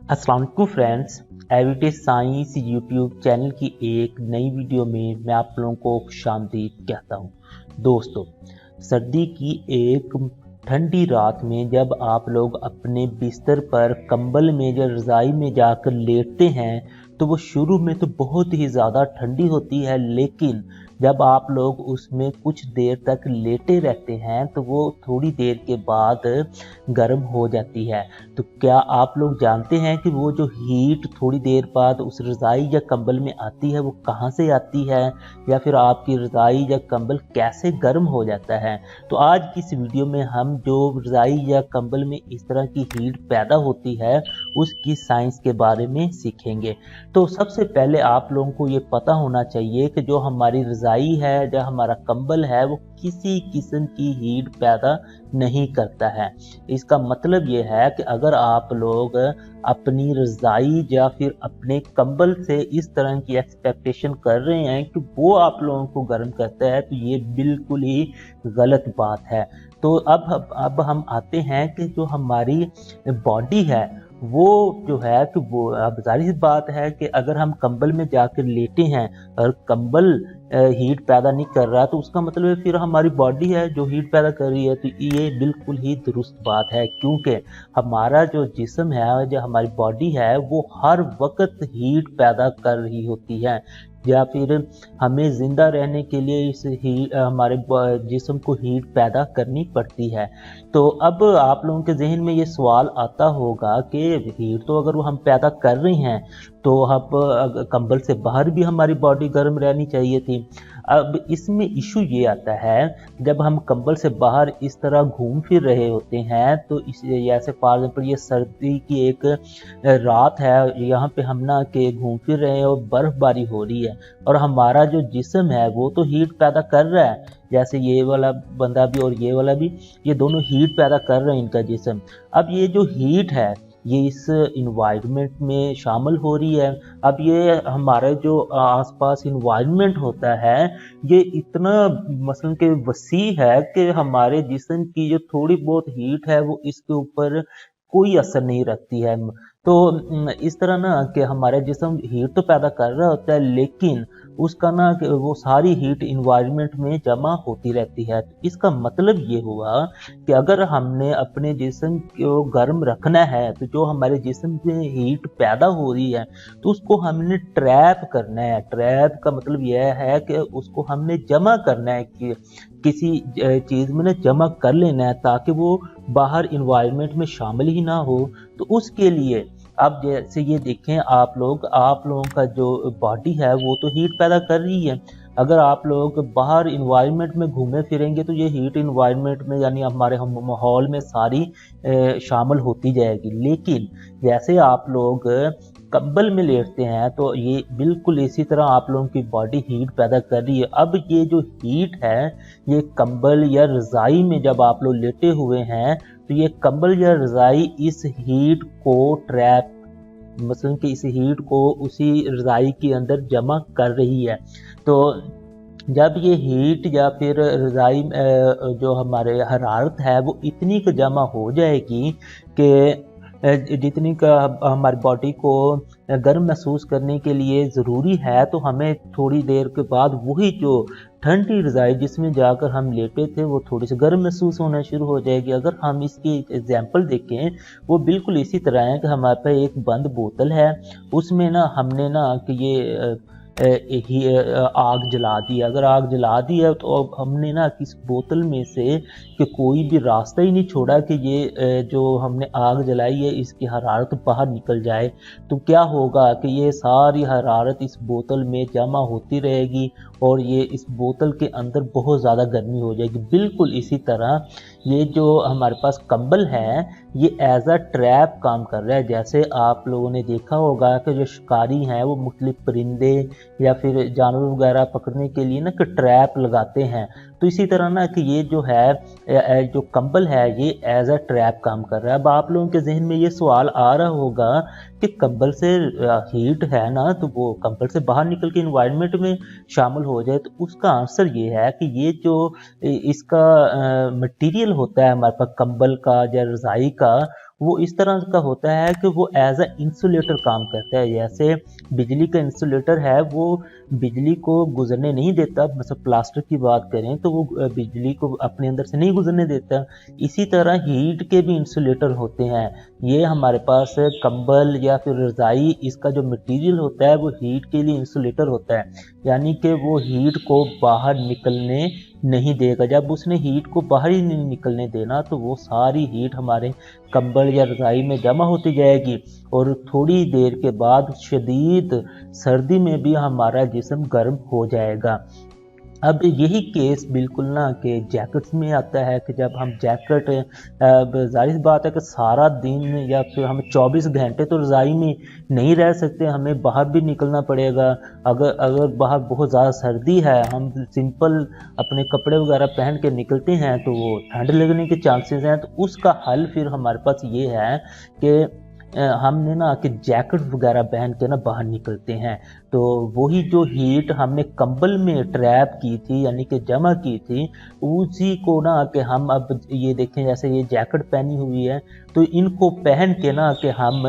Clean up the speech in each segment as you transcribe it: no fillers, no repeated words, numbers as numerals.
अस्सलाम वालेकुम friends, everyday science YouTube channel की एक नई वीडियो में मैं आप लोगों को खुशामदीद कहता हूँ। दोस्तों, सर्दी की एक ठंडी रात में जब आप लोग अपने बिस्तर पर कंबल में या रज़ाई में जाकर लेटते हैं तो वो शुरू में तो बहुत ही ज़्यादा ठंडी होती है, लेकिन जब आप लोग उसमें कुछ देर तक लेटे रहते हैं तो वो थोड़ी देर के बाद गर्म हो जाती है। तो क्या आप लोग जानते हैं कि वो जो हीट थोड़ी देर बाद उस रज़ाई या कंबल में आती है वो कहाँ से आती है, या फिर आपकी रज़ाई या कंबल कैसे गर्म हो जाता है। तो आज की इस वीडियो में हम जो रज़ाई या कंबल में इस तरह की हीट पैदा होती है उसकी साइंस के बारे में सीखेंगे। तो सबसे पहले आप लोगों को ये पता होना चाहिए कि जो हमारी रज़ाई है या हमारा कंबल है वो किसी किस्म की हीट पैदा नहीं करता है। इसका मतलब ये है कि अगर आप लोग अपनी रज़ाई या फिर अपने कंबल से इस तरह की एक्सपेक्टेशन कर रहे हैं कि वो आप लोगों को गर्म करता है तो ये बिल्कुल ही गलत बात है। तो अब हम आते हैं कि जो हमारी बॉडी है वो जो है कि वो अब ज़ाहिर सी बात है कि अगर हम कंबल में जाकर लेटे हैं और कंबल हीट पैदा नहीं कर रहा तो उसका मतलब है फिर हमारी बॉडी है जो हीट पैदा कर रही है। तो ये बिल्कुल ही दुरुस्त बात है, क्योंकि हमारा जो जिस्म है, जो हमारी बॉडी है, वो हर वक्त हीट पैदा कर रही होती है, या फिर हमें ज़िंदा रहने के लिए हमारे जिस्म को हीट पैदा करनी पड़ती है। तो अब आप लोगों के जहन में ये सवाल आता होगा कि हीट तो अगर वो हम पैदा कर रहे हैं तो अब कंबल से बाहर भी हमारी बॉडी गर्म रहनी चाहिए थी। अब इसमें इशू ये आता है जब हम कंबल से बाहर इस तरह घूम फिर रहे होते हैं तो जैसे फॉर एग्जाम्पल ये सर्दी की एक रात है, यहाँ पे हम ना के घूम फिर रहे हैं और बर्फबारी हो रही है और हमारा जो जिस्म है वो तो हीट पैदा कर रहा है, जैसे ये वाला बंदा भी और ये वाला भी, ये दोनों हीट पैदा कर रहे हैं इनका जिस्म। अब ये जो हीट है ये इस इन्वायरमेंट में शामिल हो रही है। अब ये हमारे जो आसपास इन्वायरमेंट होता है ये इतना मसलन के वसी है कि हमारे जिस्म की जो थोड़ी बहुत हीट है वो इसके ऊपर कोई असर नहीं रखती है। तो इस तरह ना कि हमारा जिस्म हीट तो पैदा कर रहा होता है लेकिन उसका ना कि वो सारी हीट इन्वायरमेंट में जमा होती रहती है। तो इसका मतलब ये हुआ कि अगर हमने अपने जिस्म को गर्म रखना है तो जो हमारे जिस्म में हीट पैदा हो रही है तो उसको हमने ट्रैप करना है। ट्रैप का मतलब यह है कि उसको हमने जमा करना है कि किसी चीज़ में ना जमा कर लेना है ताकि वो बाहर इन्वायरमेंट में शामिल ही ना हो। तो उसके लिए अब जैसे ये देखें आप लोगों का जो बॉडी है वो तो हीट पैदा कर रही है। अगर आप लोग बाहर इन्वायरमेंट में घूमे फिरेंगे तो ये हीट इन्वायरमेंट में यानी हमारे हम माहौल में सारी शामिल होती जाएगी। लेकिन जैसे आप लोग कंबल में लेटते हैं तो ये बिल्कुल इसी तरह आप लोगों की बॉडी हीट पैदा कर रही है। अब ये जो हीट है ये कंबल या रज़ाई में जब आप लोग लेटे हुए हैं तो ये कंबल या रज़ाई इस हीट को ट्रैप मसलन कि इस हीट को उसी रज़ाई के अंदर जमा कर रही है। तो जब ये हीट या फिर रज़ाई जो हमारे हरारत है वो इतनी का जमा हो जाएगी कि जितनी का हमारी बॉडी को गर्म महसूस करने के लिए ज़रूरी है तो हमें थोड़ी देर के बाद वही जो ठंडी रज़ाई जिसमें जाकर हम लेटे थे वो थोड़ी सी गर्म महसूस होना शुरू हो जाएगी। अगर हम इसकी एग्जांपल देखें वो बिल्कुल इसी तरह है कि हमारे पास एक बंद बोतल है, उसमें ना हमने ना कि ये आग जला दी। अगर आग जला दी है तो अब हमने ना किस बोतल में से कि कोई भी रास्ता ही नहीं छोड़ा कि ये जो हमने आग जलाई है इसकी हरारत बाहर निकल जाए। तो क्या होगा कि ये सारी हरारत इस बोतल में जमा होती रहेगी और ये इस बोतल के अंदर बहुत ज़्यादा गर्मी हो जाएगी। बिल्कुल इसी तरह ये जो हमारे पास कंबल है ये एज अ ट्रैप काम कर रहा है। जैसे आप लोगों ने देखा होगा कि जो शिकारी हैं वो मुख्तलिफ परिंदे या फिर जानवर वगैरह पकड़ने के लिए ना कि ट्रैप लगाते हैं, तो इसी तरह ना कि ये जो है जो कंबल है ये एज अ ट्रैप काम कर रहा है। अब आप लोगों के जहन में ये सवाल आ रहा होगा कि कंबल से हीट है ना तो वो कंबल से बाहर निकल के इन्वायरमेंट में शामिल हो जाए। तो उसका आंसर ये है कि ये जो इसका मटेरियल होता है हमारे पास कंबल का या रज़ाई का वो इस तरह का होता है कि वो एज अ इंसुलेटर काम करता है। जैसे बिजली का इंसुलेटर है, वो बिजली को गुजरने नहीं देता, मतलब प्लास्टर की बात करें तो वो बिजली को अपने अंदर से नहीं गुजरने देता। इसी तरह हीट के भी इंसुलेटर होते हैं। ये हमारे पास कंबल या फिर रजाई, इसका जो मटेरियल होता है वो हीट के लिए इंसुलेटर होता है, यानी कि वो हीट को बाहर निकलने नहीं देगा। जब उसने हीट को बाहर ही नहीं निकलने देना तो वो सारी हीट हमारे कंबल या रजाई में जमा होती जाएगी और थोड़ी देर के बाद शदीद सर्दी में भी हमारा जिस्म गर्म हो जाएगा। अब यही केस बिल्कुल ना कि जैकेट्स में आता है कि जब हम जैकेट, ज़ाहिर सी बात है कि सारा दिन या फिर हम 24 घंटे तो रज़ाई में नहीं रह सकते, हमें बाहर भी निकलना पड़ेगा। अगर अगर बाहर बहुत ज़्यादा सर्दी है, हम सिंपल अपने कपड़े वगैरह पहन के निकलते हैं तो वो ठंड लगने के चांसेस हैं। तो उसका हल फिर हमारे पास ये है कि हमने ना कि जैकेट वगैरह पहन के ना बाहर निकलते हैं। तो वही जो हीट हमने कंबल में ट्रैप की थी, यानी कि जमा की थी, उसी को ना कि हम अब ये देखें, जैसे ये जैकेट पहनी हुई है तो इनको पहन के ना कि हम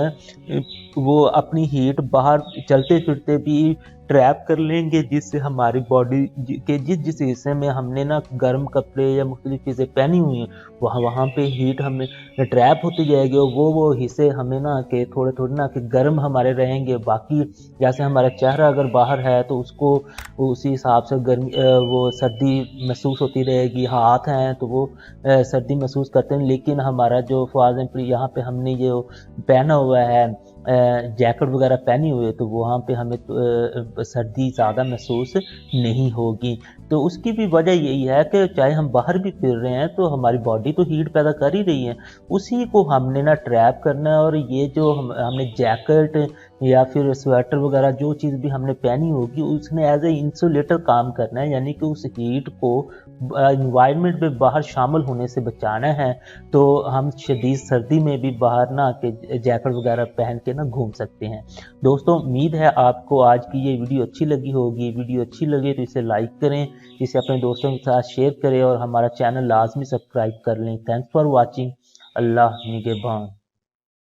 वो अपनी हीट बाहर चलते फिरते भी ट्रैप कर लेंगे, जिससे हमारी बॉडी के जिस हिस्से में हमने ना गर्म कपड़े या मुख्तलिफ चीज़ें पहनी हुई हैं वहाँ पे हीट हमें ट्रैप होती जाएगी और वो हिस्से हमें ना कि थोड़े थोड़े ना कि गर्म हमारे रहेंगे। बाकी जैसे हमारा चेहरा अगर बाहर है तो उसको उसी हिसाब से गर्मी वो सर्दी महसूस होती रहेगी। हाथ हैं तो वो सर्दी महसूस करते हैं, लेकिन हमारा जो फॉर एग्जाम्पल यहाँ पे हमने जो पहना हुआ है जैकेट वगैरह पहनी हुई है तो वहाँ पे हमें सर्दी ज़्यादा महसूस नहीं होगी। तो उसकी भी वजह यही है कि चाहे हम बाहर भी फिर रहे हैं तो हमारी बॉडी तो हीट पैदा कर ही रही है, उसी को हमने ना ट्रैप करना है। और ये जो हमने जैकेट या फिर स्वेटर वगैरह जो चीज़ भी हमने पहनी होगी उसने एज ए इंसुलेटर काम करना है, यानी कि उस हीट को इन्वायरमेंट में बाहर शामिल होने से बचाना है। तो हम शदीद सर्दी में भी बाहर ना के जैकेट वगैरह पहन के ना घूम सकते हैं। दोस्तों, उम्मीद है आपको आज की ये वीडियो अच्छी लगी होगी। वीडियो अच्छी लगे तो इसे लाइक करें, इसे अपने दोस्तों के साथ शेयर करें और हमारा चैनल लाजमी सब्सक्राइब कर लें। Thanks for watching. अल्लाह निगहबान।